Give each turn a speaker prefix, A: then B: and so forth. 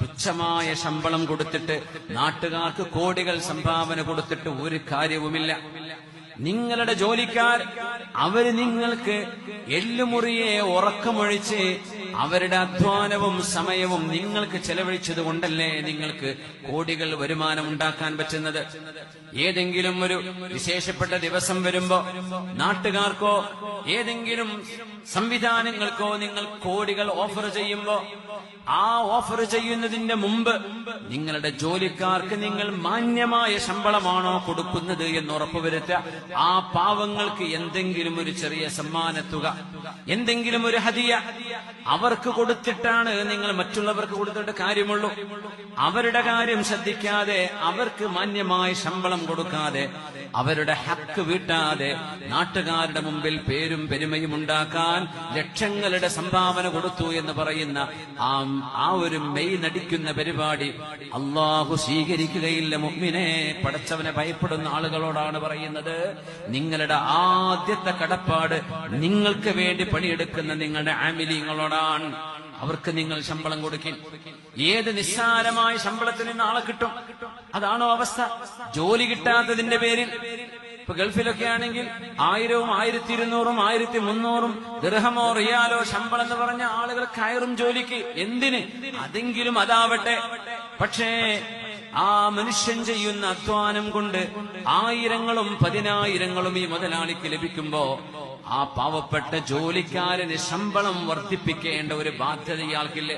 A: തുച്ഛമായ ശമ്പളം കൊടുത്തിട്ട് നാട്ടുകാർക്ക് കോടികൾ സംഭാവന കൊടുത്തിട്ട് ഒരു കാര്യവുമില്ല. നിങ്ങളുടെ ജോലിക്കാർ അവര് നിങ്ങൾക്ക് എല്ലുമുറിയെ ഉറക്കമൊഴിച്ച് അവരുടെ അധ്വാനവും സമയവും നിങ്ങൾക്ക് ചെലവഴിച്ചത് കൊണ്ടല്ലേ നിങ്ങൾക്ക് കോടികൾ വരുമാനം ഉണ്ടാക്കാൻ പറ്റുന്നത്. ഏതെങ്കിലും ഒരു വിശേഷപ്പെട്ട ദിവസം വരുമ്പോ നാട്ടുകാർക്കോ ഏതെങ്കിലും സംവിധാനങ്ങൾക്കോ നിങ്ങൾ കോടികൾ ഓഫർ ചെയ്യുമ്പോ ആ ഓഫർ ചെയ്യുന്നതിന്റെ മുമ്പ് നിങ്ങളുടെ ജോലിക്കാർക്ക് നിങ്ങൾ മാന്യമായ ശമ്പളമാണോ കൊടുക്കുന്നത് എന്ന് ഉറപ്പുവരുത്തുക. ആ പാവങ്ങൾക്ക് എന്തെങ്കിലും ഒരു ചെറിയ സമ്മാനത്തുക, എന്തെങ്കിലും ഒരു ഹദിയ അവർക്ക് കൊടുത്തിട്ടാണ് നിങ്ങൾ മറ്റുള്ളവർക്ക് കൊടുത്തിട്ട് കാര്യമുള്ളൂ. അവരുടെ കാര്യം ശ്രദ്ധിക്കാതെ, അവർക്ക് മാന്യമായ ശമ്പളം കൊടുക്കാതെ, അവരുടെ ഹക്ക് വീട്ടാതെ നാട്ടുകാരുടെ മുമ്പിൽ പേരും പെരുമയും ഉണ്ടാക്കാൻ ലക്ഷങ്ങളുടെ സംഭാവന കൊടുത്തു എന്ന് പറയുന്ന ആ ഒരു മെയ് നടിക്കുന്ന പരിപാടി അള്ളാഹു സ്വീകരിക്കുകയില്ല. മുഅ്മിനേ, പടച്ചവനെ ഭയപ്പെടുന്ന ആളുകളോടാണ് പറയുന്നത്. നിങ്ങളുടെ ആദ്യത്തെ കടപ്പാട് നിങ്ങൾക്ക് വേണ്ടി പണിയെടുക്കുന്ന നിങ്ങളുടെ ആമിലീങ്ങളോടാണ്. അവർക്ക് നിങ്ങൾ ശമ്പളം കൊടുക്കും. ഏത് നിസ്സാരമായ ശമ്പളത്തിന് നാളെ കിട്ടും. അതാണോ അവസ്ഥ? ജോലി കിട്ടാത്തതിന്റെ പേരിൽ ഇപ്പൊ ഗൾഫിലൊക്കെ ആണെങ്കിൽ 1000, 1200, 1300 ദിർഹമോ റിയാലോ ശമ്പളം എന്ന് പറഞ്ഞ ആളുകൾ കയറും ജോലിക്ക്. എന്തിന്? അതെങ്കിലും അതാവട്ടെ. പക്ഷേ ആ മനുഷ്യൻ ചെയ്യുന്ന അധ്വാനം കൊണ്ട് 1000ങ്ങളും 10000ങ്ങളും ഈ മുതലാളിക്ക് ലഭിക്കുമ്പോ ആ പാവപ്പെട്ട ജോലിക്കാരന് ശമ്പളം വർദ്ധിപ്പിക്കേണ്ട ഒരു ബാധ്യത ഇയാൾക്കില്ലേ?